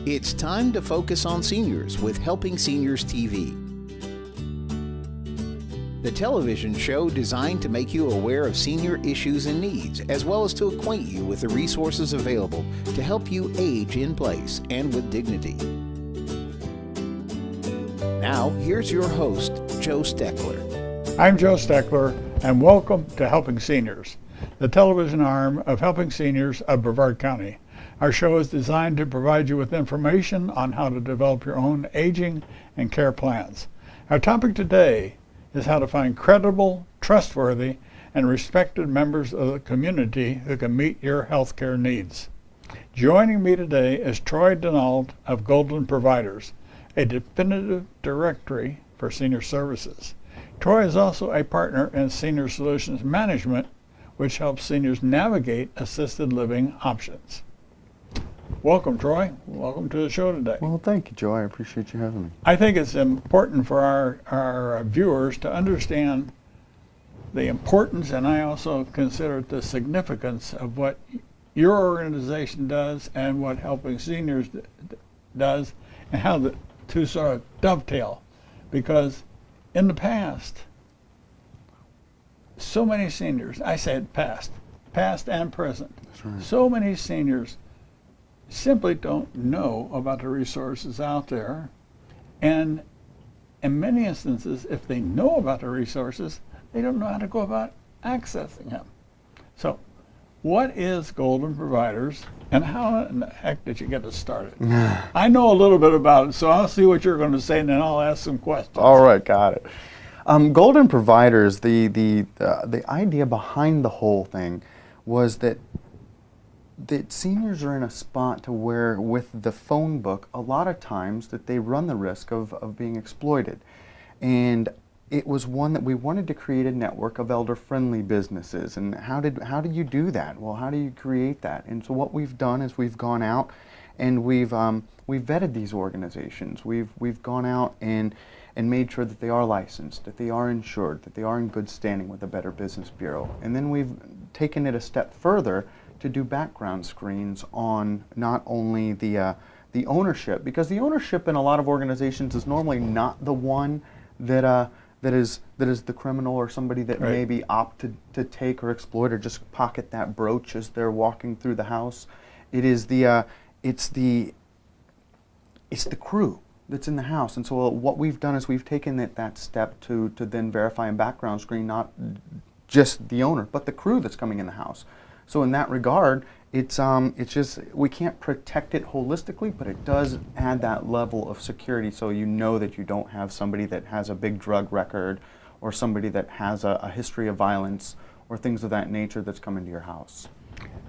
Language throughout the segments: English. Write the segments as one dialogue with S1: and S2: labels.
S1: It's time to focus on seniors with Helping Seniors TV. The television show designed to make you aware of senior issues and needs, as well as to acquaint you with the resources available to help you age in place and with dignity. Now, here's your host, Joe Steckler.
S2: I'm Joe Steckler, and welcome to Helping Seniors, the television arm of Helping Seniors of Brevard County. Our show is designed to provide you with information on how to develop your own aging and care plans. Our topic today is how to find credible, trustworthy, and respected members of the community who can meet your health care needs. Joining me today is Troy Denault of Golden Providers, a definitive directory for senior services. Troy is also a partner in Senior Solutions Management, which helps seniors navigate assisted living options. Welcome, Troy. Welcome to the show today.
S3: Well, thank you, Joe. I appreciate you having me.
S2: I think it's important for our viewers to understand the importance, and I also consider it the significance of what your organization does and what Helping Seniors does, and how the two sort of dovetail. Because in the past, so many seniors, I said past and present,
S3: That's right.
S2: So many seniors simply don't know about the resources out there, and in many instances, if they know about the resources, they don't know how to go about accessing them. So what is Golden Providers, and how in the heck did you get it started? I know a little bit about it, so I'll see what you're going to say, and then I'll ask some questions.
S3: All right, got it. Golden Providers, the idea behind the whole thing was that seniors are in a spot to where, with the phone book, a lot of times that they run the risk of being exploited. And it was one that we wanted to create a network of elder-friendly businesses. And how do you do that? Well, how do you create that? And so what we've done is we've gone out and we've vetted these organizations. We've gone out and made sure that they are licensed, that they are insured, that they are in good standing with the Better Business Bureau. And then we've taken it a step further to do background screens on not only the ownership, because the ownership in a lot of organizations is normally not the one that is the criminal or somebody that
S2: Right.
S3: maybe opt to take or exploit or just pocket that brooch as they're walking through the house. It is it's the crew that's in the house. And so what we've done is we've taken that step to then verify and background screen not just the owner, but the crew that's coming in the house. So in that regard, it's just, we can't protect it holistically, but it does add that level of security, so you know that you don't have somebody that has a big drug record or somebody that has a history of violence or things of that nature that's come into your house.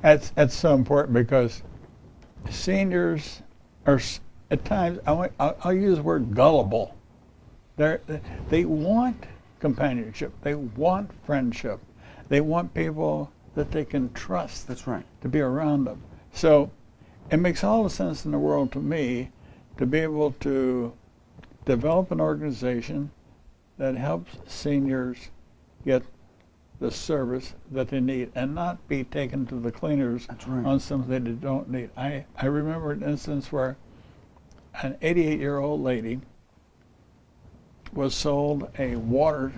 S2: That's so important, because seniors are at times, I'll use the word gullible. They want companionship. They want friendship. They want people that they can trust.
S3: That's right.
S2: To be around them. So it makes all the sense in the world to me to be able to develop an organization that helps seniors get the service that they need and not be taken to the cleaners.
S3: That's right.
S2: On something they don't need. I remember an instance where an 88-year-old lady was sold a water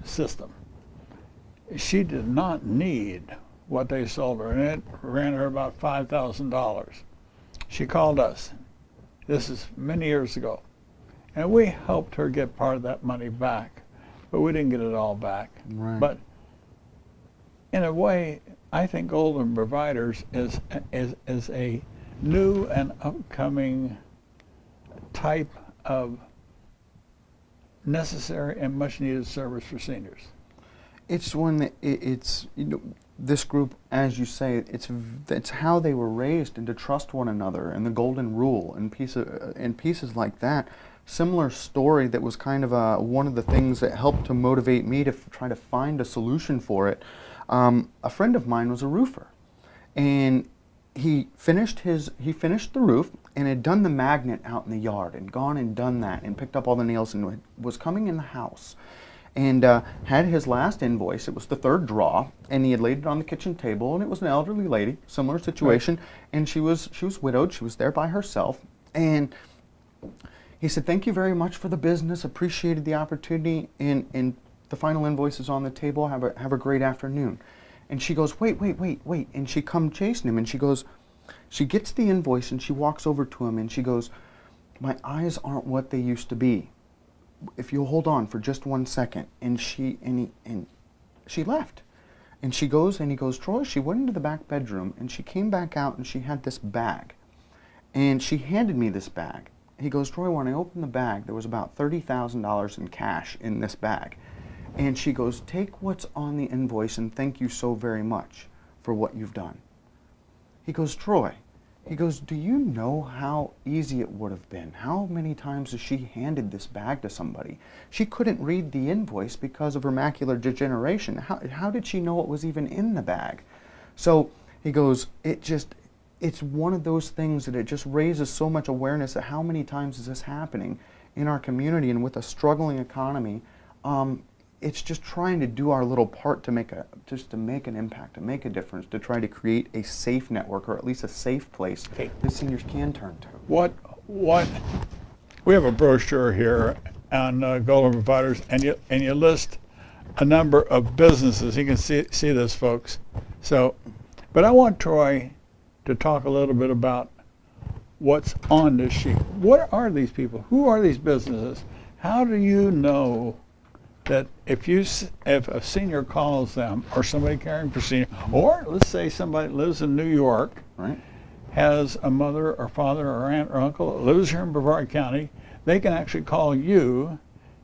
S2: system. She did not need what they sold her, and it ran her about $5,000. She called us. This is many years ago. And we helped her get part of that money back, but we didn't get it all back.
S3: Right.
S2: But in a way, I think Golden Providers is a new and upcoming type of necessary and much needed service for seniors.
S3: It's one that it's, you know, this group, as you say, it's how they were raised, and to trust one another, and the golden rule, and pieces like that. Similar story that was kind of one of the things that helped to motivate me to try to find a solution for it. A friend of mine was a roofer, and he finished the roof and had done the magnet out in the yard and gone and done that and picked up all the nails and was coming in the house. And had his last invoice. It was the third draw, and he had laid it on the kitchen table, and it was an elderly lady, similar situation, and she was widowed. She was there by herself, And he said, thank you very much for the business, appreciated the opportunity, and the final invoice is on the table, have a great afternoon. And she goes, wait, and she come chasing him, and she goes, she gets the invoice and she walks over to him and she goes, my eyes aren't what they used to be. If you'll hold on for just 1 second. And she left. And she goes, and he goes, Troy, she went into the back bedroom and she came back out and she had this bag. And she handed me this bag. He goes, Troy, when I opened the bag, there was about $30,000 in cash in this bag. And she goes, take what's on the invoice and thank you so very much for what you've done. He goes, Troy, he goes, do you know how easy it would have been? How many times has she handed this bag to somebody? She couldn't read the invoice because of her macular degeneration. How did she know it was even in the bag? So he goes, it's one of those things that it just raises so much awareness of how many times is this happening in our community, and with a struggling economy, it's just trying to do our little part to make an impact, to make a difference, to try to create a safe network, or at least a safe place that seniors can turn to.
S2: We have a brochure here on Golden Providers, and you list a number of businesses. You can see this, folks. So, but I want Troy to talk a little bit about what's on this sheet. What are these people? Who are these businesses? How do you know that if a senior calls them, or somebody caring for senior, or let's say somebody lives in New York,
S3: right,
S2: has a mother or father or aunt or uncle that lives here in Brevard County, they can actually call you,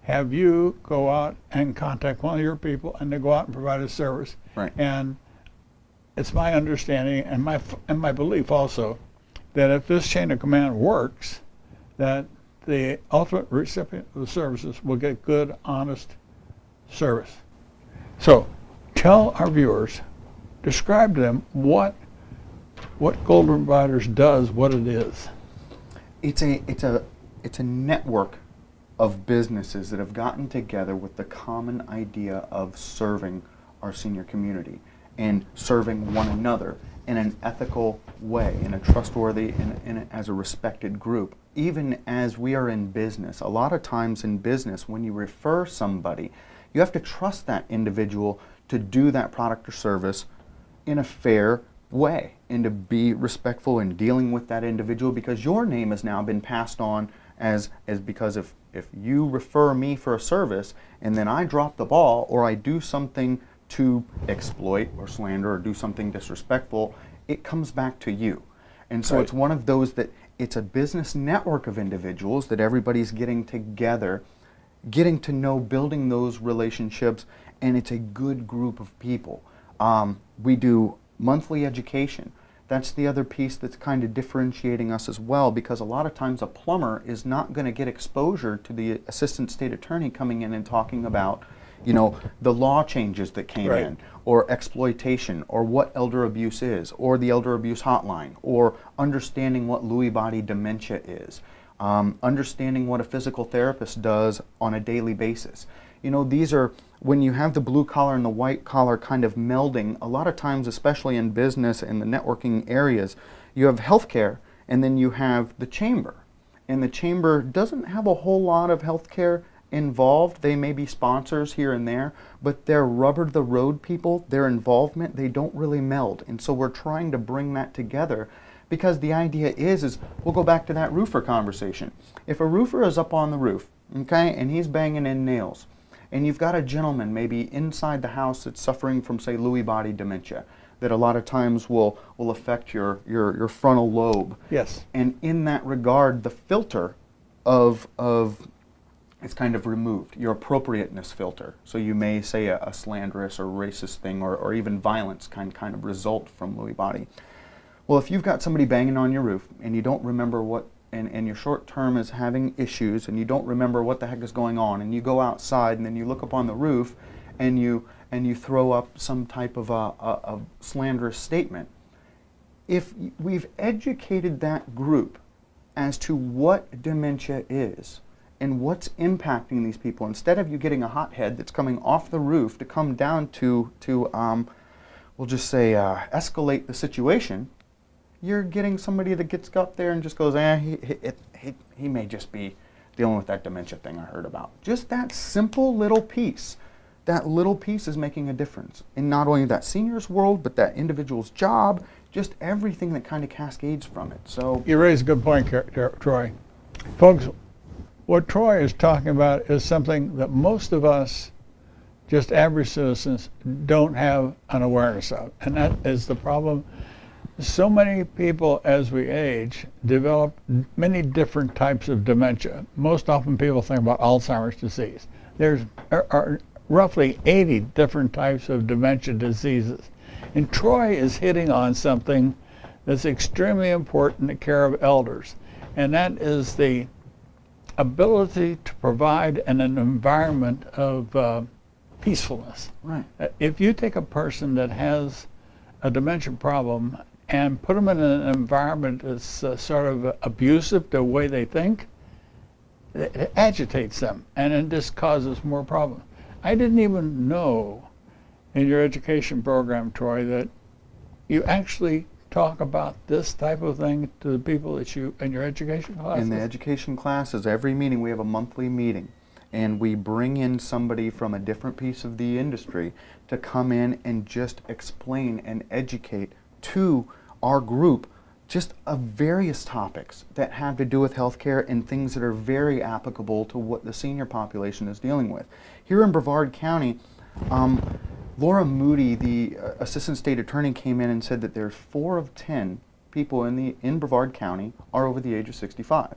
S2: have you go out and contact one of your people, and they go out and provide a service.
S3: Right.
S2: And it's my understanding and my belief also that if this chain of command works, that the ultimate recipient of the services will get good, honest service. So tell our viewers, describe to them what Golden Providers does, what it is.
S3: It's a network of businesses that have gotten together with the common idea of serving our senior community and serving one another in an ethical way, in a trustworthy, as a respected group. Even as we are in business, a lot of times in business, when you refer somebody, you have to trust that individual to do that product or service in a fair way and to be respectful in dealing with that individual, because your name has now been passed on as because if you refer me for a service and then I drop the ball or I do something to exploit or slander or do something disrespectful, it comes back to you. And so It's one of those that it's a business network of individuals that everybody's getting together, getting to know, building those relationships, and it's a good group of people. We do monthly education. That's the other piece that's kind of differentiating us as well, because a lot of times a plumber is not going to get exposure to the assistant state attorney coming in and talking about, you know, the law changes that came in, or exploitation, or what elder abuse is, or the elder abuse hotline, or understanding what Lewy body dementia is, understanding what a physical therapist does on a daily basis. You know, these are, when you have the blue collar and the white collar kind of melding, a lot of times, especially in business and the networking areas, you have healthcare and then you have the chamber. And the chamber doesn't have a whole lot of healthcare involved. They may be sponsors here and there, but their rubber the road people, their involvement, they don't really meld. And so we're trying to bring that together, because the idea is we'll go back to that roofer conversation. If a roofer is up on the roof, okay, and he's banging in nails, and you've got a gentleman maybe inside the house that's suffering from, say, Lewy body dementia, that a lot of times will affect your frontal lobe.
S2: Yes.
S3: And in that regard, the filter of it's kind of removed, your appropriateness filter. So you may say a slanderous or racist thing, or even violence kind of result from Lewy body. Well, if you've got somebody banging on your roof and you don't remember what, and your short term is having issues and you don't remember what the heck is going on, and you go outside and then you look up on the roof and you throw up some type of a slanderous statement. If we've educated that group as to what dementia is and what's impacting these people, instead of you getting a hothead that's coming off the roof to come down to we'll just say escalate the situation, you're getting somebody that gets up there and just goes, he may just be dealing with that dementia thing I heard about. Just that simple little piece. That little piece is making a difference in not only that senior's world, but that individual's job, just everything that kind of cascades from it. So
S2: you raise a good point, Troy. Folks, what Troy is talking about is something that most of us, just average citizens, don't have an awareness of, and that is the problem. So many people, as we age, develop many different types of dementia. Most often people think about Alzheimer's disease. There are roughly 80 different types of dementia diseases. And Troy is hitting on something that's extremely important in the care of elders, and that is the ability to provide an environment of peacefulness.
S3: Right.
S2: If you take a person that has a dementia problem and put them in an environment that's sort of abusive to the way they think, it agitates them, and it just causes more problems. I didn't even know in your education program, Troy, that you actually talk about this type of thing to the people that you, in your education classes?
S3: In the education classes, every meeting, we have a monthly meeting, and we bring in somebody from a different piece of the industry to come in and just explain and educate to our group just of various topics that have to do with healthcare and things that are very applicable to what the senior population is dealing with. Here in Brevard County, Laura Moody, the Assistant State Attorney, came in and said that there's 4 of 10 people in Brevard County are over the age of 65.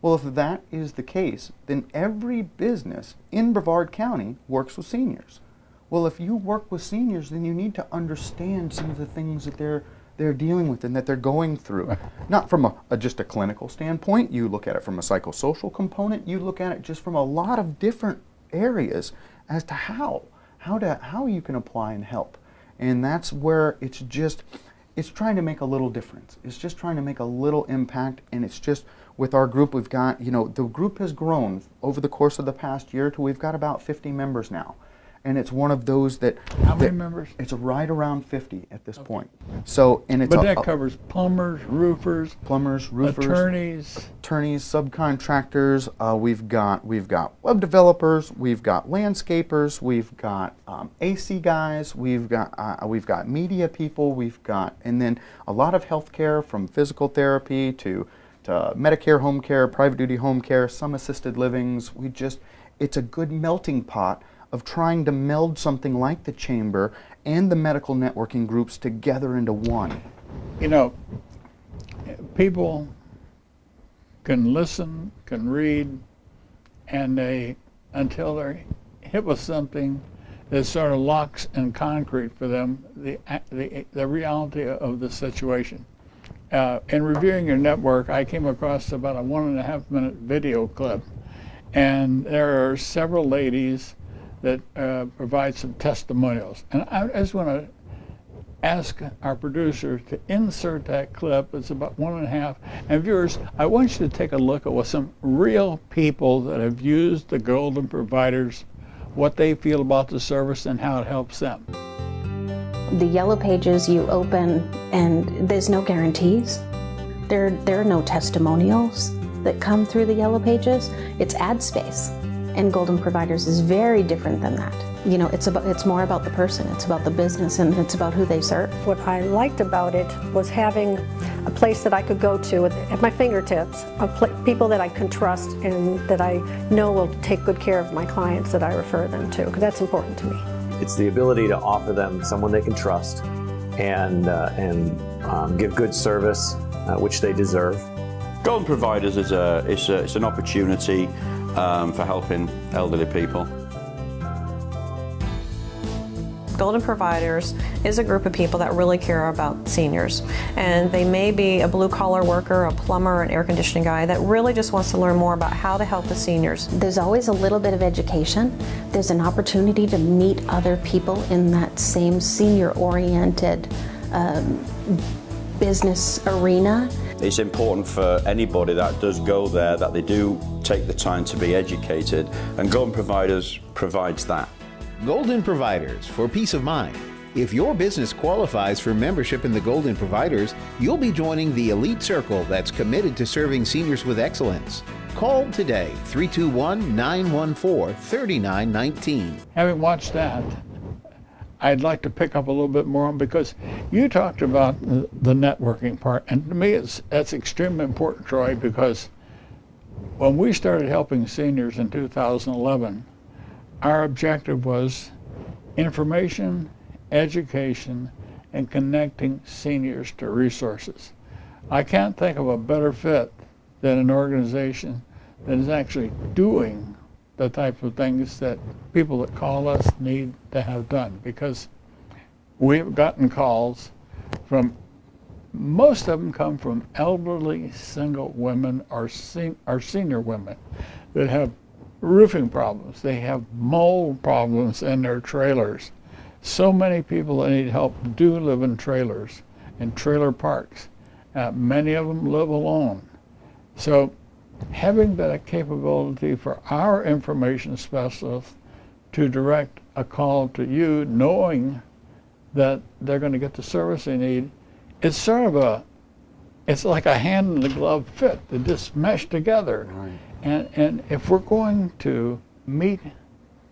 S3: Well, if that is the case, then every business in Brevard County works with seniors. Well, if you work with seniors, then you need to understand some of the things that they're dealing with and that they're going through. Not from just a clinical standpoint. You look at it from a psychosocial component. You look at it just from a lot of different areas as to how you can apply and help. And that's where it's trying to make a little difference. It's just trying to make a little impact, and it's just with our group, we've got, the group has grown over the course of the past year till we've got about 50 members now. And it's one of those that...
S2: How many members?
S3: It's right around 50 at this point. So, and it's...
S2: But that covers plumbers, roofers, attorneys,
S3: subcontractors. We've got web developers. We've got landscapers. We've got AC guys. We've got media people. And then a lot of healthcare, from physical therapy to Medicare home care, private duty home care, some assisted livings. It's a good melting pot of trying to meld something like the Chamber and the medical networking groups together into one.
S2: People can listen, can read, and until they're hit with something that sort of locks in concrete for them the reality of the situation. In reviewing your network, I came across about a 1.5-minute video clip, and there are several ladies that provide some testimonials. And I just want to ask our producer to insert that clip. It's about 1.5. And viewers, I want you to take a look at what some real people that have used the Golden Providers, what they feel about the service and how it helps them.
S4: The yellow pages you open, and there's no guarantees. There are no testimonials that come through the yellow pages. It's ad space. And Golden Providers is very different than that. It's more about the person, it's about the business, and it's about who they serve.
S5: What I liked about it was having a place that I could go to at my fingertips, people that I can trust and that I know will take good care of my clients that I refer them to, because that's important to me.
S6: It's the ability to offer them someone they can trust and give good service, which they deserve.
S7: Golden Providers is an opportunity for helping elderly people.
S8: Golden Providers is a group of people that really care about seniors, and they may be a blue-collar worker, a plumber, an air conditioning guy that really just wants to learn more about how to help the seniors.
S4: There's always a little bit of education. There's an opportunity to meet other people in that same senior-oriented business arena.
S7: It's important for anybody that does go there that they do take the time to be educated, and Golden Providers provides that.
S1: Golden Providers, for peace of mind. If your business qualifies for membership in the Golden Providers, you'll be joining the elite circle that's committed to serving seniors with excellence. Call today, 321-914-3919.
S2: Having watched that, I'd like to pick up a little bit more on, because you talked about the networking part, and to me that's extremely important, Troy, because when we started helping seniors in 2011, our objective was information, education, and connecting seniors to resources. I can't think of a better fit than an organization that is actually doing the type of things that people that call us need to have done, because we've gotten calls from, most of them come from elderly single women or senior women that have roofing problems. They have mold problems in their trailers. So many people that need help do live in trailers, in trailer parks. Many of them live alone. So having that capability for our information specialists to direct a call to you, knowing that they're going to get the service they need, it's sort of it's like a hand in the glove fit. They just mesh together.
S3: Right.
S2: And if we're going to meet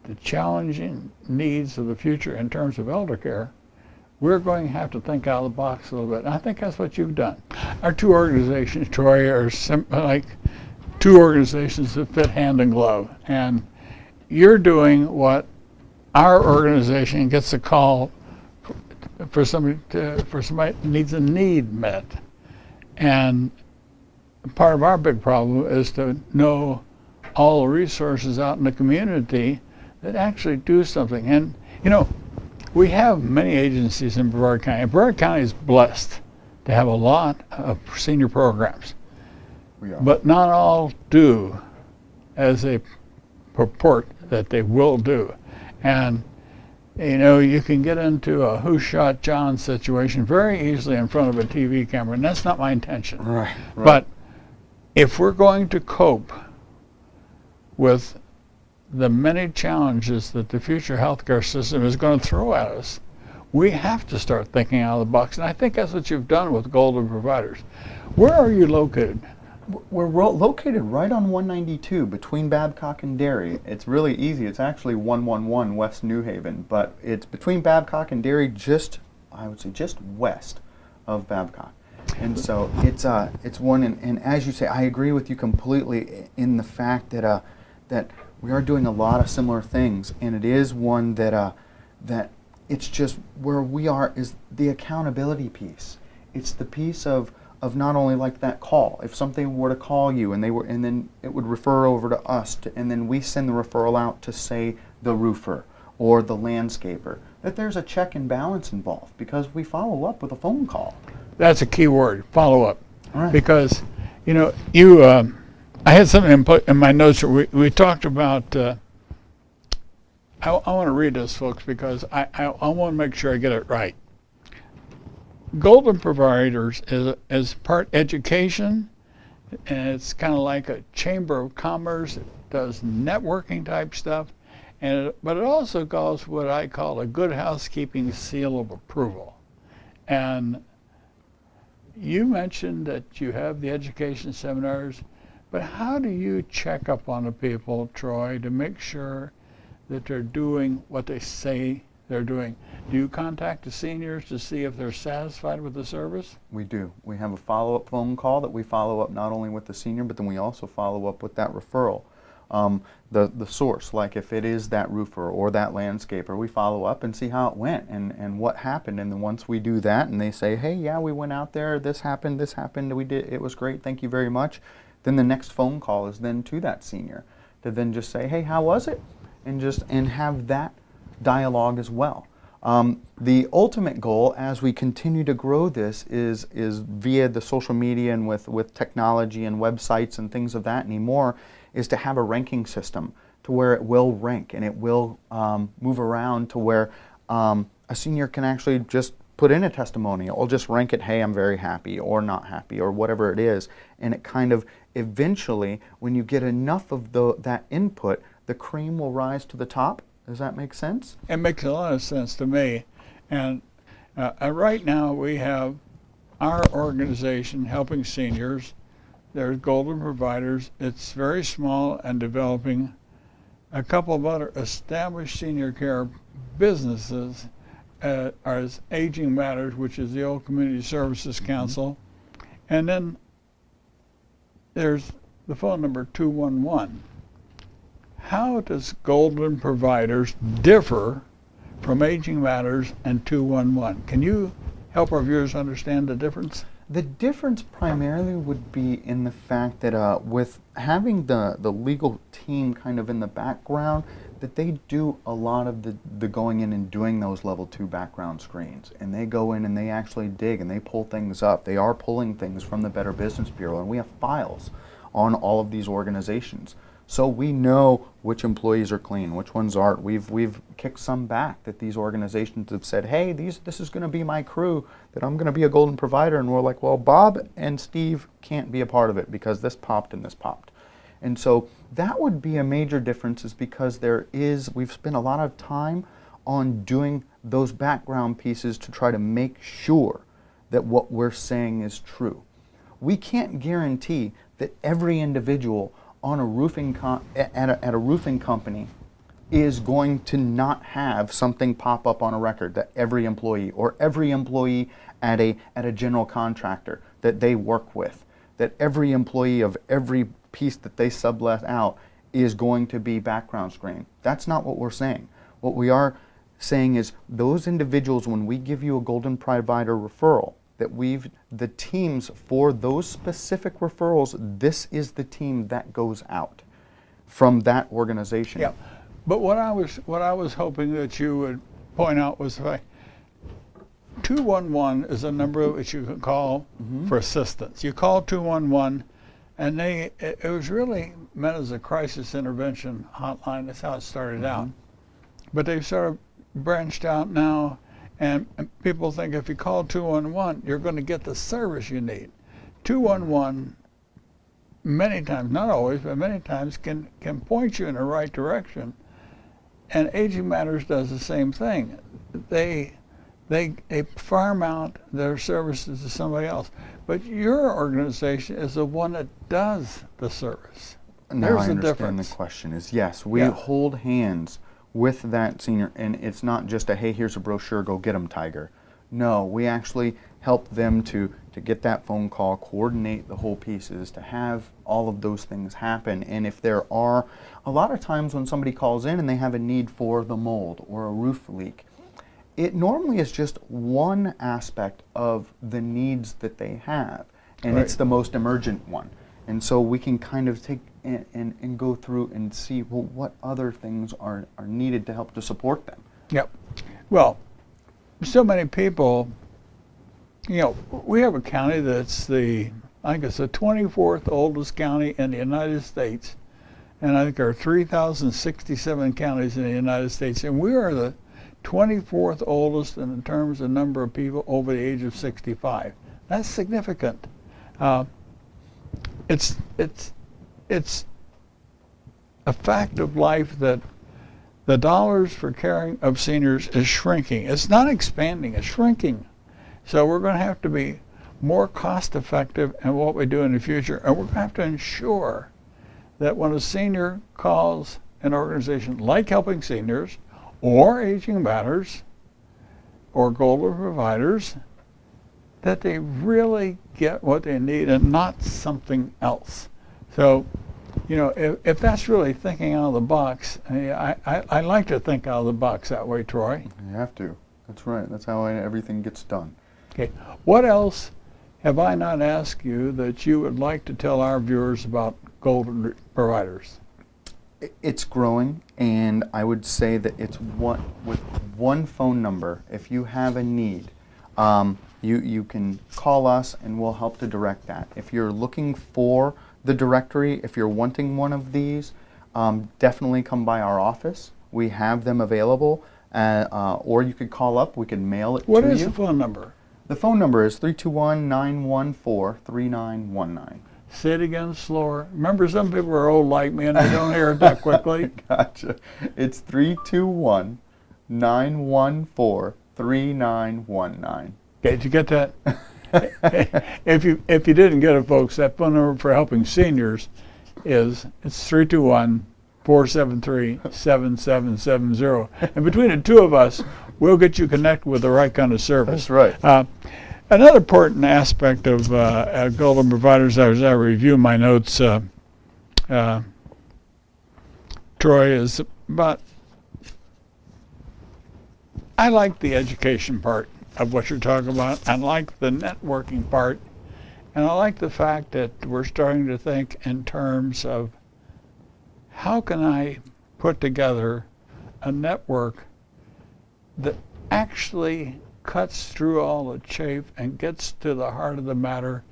S2: the challenging needs of the future in terms of elder care, we're going to have to think out of the box a little bit. And I think that's what you've done. Our two organizations, Troy, are like two organizations that fit hand in glove. And you're doing what our organization gets a call for somebody that needs a need met. And part of our big problem is to know all the resources out in the community that actually do something. And you know, we have many agencies in Brevard County. Brevard County is blessed to have a lot of senior programs, but not all do as they purport that they will do. And you know, you can get into a who shot John situation very easily in front of a TV camera, and that's not my intention.
S3: Right.
S2: But if we're going to cope with the many challenges that the future healthcare system is going to throw at us, we have to start thinking out of the box. And I think that's what you've done with Golden Providers. Where are you located?
S3: We're located right on 192 between Babcock and Derry. It's really easy. It's actually 111 West New Haven, but it's between Babcock and Derry, I would say just west of Babcock. And so it's one, and as you say, I agree with you completely in the fact that that we are doing a lot of similar things, and it is one that that it's just where we are is the accountability piece. It's the piece of not only like that call. If something were to call you and then it would refer over to us, and then we send the referral out to, say, the roofer or the landscaper, that there's a check and balance involved because we follow up with a phone call. That's
S2: a key word, follow up.
S3: Right.
S2: Because, you know, I had something in my notes where we talked about, I want to read this, folks, because I want to make sure I get it right. Golden Providers is part education, and it's kind of like a chamber of commerce. It does networking type stuff, but it also goes what I call a good housekeeping seal of approval. And you mentioned that you have the education seminars, but how do you check up on the people, Troy, to make sure that they're doing what they say they're doing? Do you contact the seniors to see if they're satisfied with the service?
S3: We do. We have a follow-up phone call that we follow up not only with the senior, but then we also follow up with that referral. The source, like if it is that roofer or that landscaper, we follow up and see how it went and what happened. And then once we do that and they say, hey, yeah, we went out there, this happened, we did, it was great, thank you very much. Then the next phone call is then to that senior to then just say, hey, how was it? And have that dialogue as well. The ultimate goal as we continue to grow this is via the social media and with technology and websites and things of that anymore, is to have a ranking system to where it will rank and it will move around to where a senior can actually just put in a testimonial or just rank it, hey, I'm very happy or not happy or whatever it is. And it kind of eventually, when you get enough of that input, the cream will rise to the top. Does that make sense?
S2: It makes a lot of sense to me. And right now we have our organization helping seniors. There's Golden Providers. It's very small and developing. A couple of other established senior care businesses as Aging Matters, which is the old Community Services Council. And then there's the phone number 211. How does Golden Providers differ from Aging Matters and 211? Can you help our viewers understand the difference?
S3: The difference primarily would be in the fact that with having the legal team kind of in the background, that they do a lot of the going in and doing those level 2 background screens. And they go in and they actually dig and they pull things up. They are pulling things from the Better Business Bureau, and we have files on all of these organizations. So we know which employees are clean, which ones aren't. We've kicked some back that these organizations have said, hey, this is going to be my crew, that I'm going to be a Golden Provider. And we're like, well, Bob and Steve can't be a part of it because this popped and this popped. And so that would be a major difference, is because we've spent a lot of time on doing those background pieces to try to make sure that what we're saying is true. We can't guarantee that every individual on a roofing at a roofing company is going to not have something pop up on a record, that every employee or every employee at a general contractor that they work with, that every employee of every piece that they sublet out is going to be background screened. That's not what we're saying. What we are saying is those individuals, when we give you a Golden Provider referral, that the teams for those specific referrals, this is the team that goes out from that organization.
S2: Yeah, but what I was hoping that you would point out was the fact 211 is a number which you can call for assistance. You call 211, and it was really meant as a crisis intervention hotline. That's how it started out. But they've sort of branched out now. And people think if you call 211, you're going to get the service you need. 211, many times, not always, but many times, can point you in the right direction. And Aging Matters does the same thing. They farm out their services to somebody else. But your organization is the one that does the service.
S3: Now I understand the question is, yes, we hold hands with that senior, and it's not just a, hey, here's a brochure, go get them, Tiger. No, we actually help them to get that phone call, coordinate the whole pieces, to have all of those things happen. And if there are, a lot of times when somebody calls in and they have a need for the mold or a roof leak, it normally is just one aspect of the needs that they have, and it's the most emergent one. And so we can kind of take and go through and see, well, what other things are needed to help to support them.
S2: Yep. Well, so many people, you know, we have a county that's I think it's the 24th oldest county in the United States. And I think there are 3,067 counties in the United States. And we are the 24th oldest in terms of number of people over the age of 65. That's significant. It's a fact of life that the dollars for caring of seniors is shrinking. It's not expanding, it's shrinking. So we're going to have to be more cost effective in what we do in the future, and we're going to have to ensure that when a senior calls an organization like Helping Seniors or Aging Matters or Golden Providers, that they really get what they need and not something else. So, you know, if that's really thinking out of the box, I like to think out of the box that way, Troy.
S3: You have to. That's right. That's how everything gets done.
S2: Okay. What else have I not asked you that you would like to tell our viewers about Golden Providers?
S3: It's growing, and I would say that it's with one phone number. If you have a need, you can call us and we'll help to direct that. If you're looking for the directory, if you're wanting one of these, definitely come by our office. We have them available, or you could call up. We can mail it to you.
S2: What is the phone number?
S3: The phone number is 321-914-3919.
S2: Say it again slower. Remember, some people are old like me and they don't hear it that quickly.
S3: Gotcha. It's 321-914-3919. 3919.
S2: Okay, did you get that? If you didn't get it, folks, that phone number for Helping Seniors it's 321-473-7770. And between the two of us, we'll get you connected with the right kind of service.
S3: That's right.
S2: Another important aspect of Golden Providers, as I review my notes, Troy, is about, I like the education part of what you're talking about. I like the networking part. And I like the fact that we're starting to think in terms of how can I put together a network that actually cuts through all the chafe and gets to the heart of the matter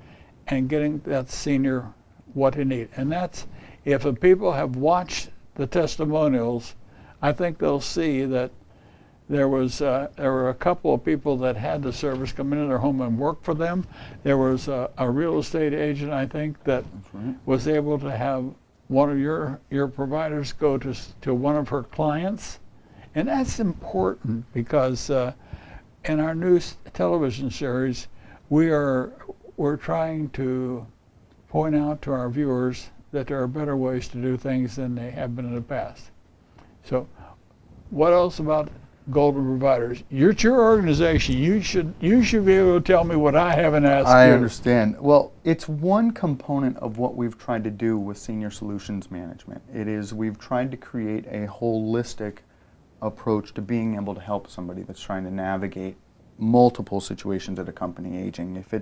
S2: and getting that senior what he needs. And that's, if the people have watched the testimonials, I think they'll see that there were a couple of people that had the service come into their home and work for them. There was a real estate agent, I think, that was able to have one of your providers go to one of her clients. And that's important because in our new television series, we're trying to point out to our viewers that there are better ways to do things than they have been in the past. So what else about Golden Providers? It's your organization. You should be able to tell me what I haven't asked you.
S3: I understand. Well, it's one component of what we've tried to do with Senior Solutions Management. We've tried to create a holistic approach to being able to help somebody that's trying to navigate multiple situations at a company aging. If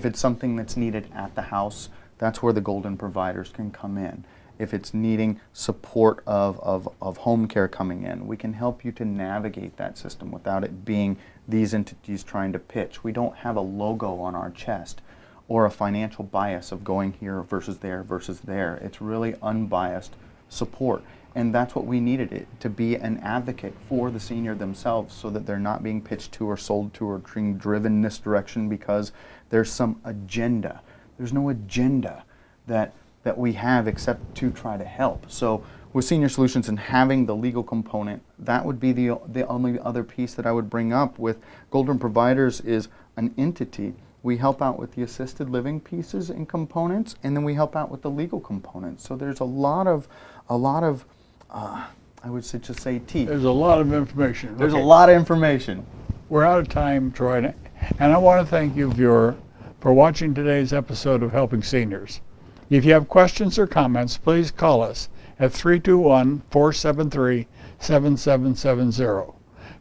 S3: it's something that's needed at the house, that's where the Golden Providers can come in. If it's needing support of home care coming in, we can help you to navigate that system without it being these entities trying to pitch. We don't have a logo on our chest or a financial bias of going here versus there versus there. It's really unbiased support. And that's what we needed it to be, an advocate for the senior themselves, so that they're not being pitched to or sold to or being driven this direction because there's some agenda. There's no agenda that we have except to try to help. So with Senior Solutions and having the legal component, that would be the only other piece that I would bring up. With Golden Providers is an entity. We help out with the assisted living pieces and components, and then we help out with the legal components. So there's a lot of I would just say teeth.
S2: There's a lot of information.
S3: There's a lot of information.
S2: We're out of time, Troy, and I want to thank you, viewer, for watching today's episode of Helping Seniors. If you have questions or comments, please call us at 321-473-7770.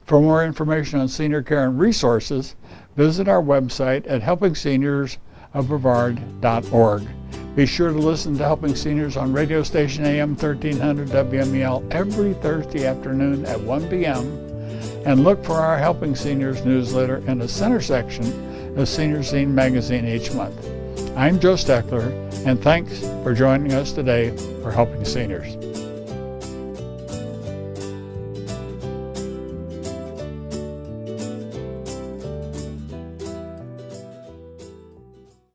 S2: For more information on senior care and resources, visit our website at helpingseniorsofbrevard.org. Be sure to listen to Helping Seniors on radio station AM 1300 WMEL every Thursday afternoon at 1 p.m. and look for our Helping Seniors newsletter in the center section of Senior Scene magazine each month. I'm Joe Steckler, and thanks for joining us today for Helping Seniors.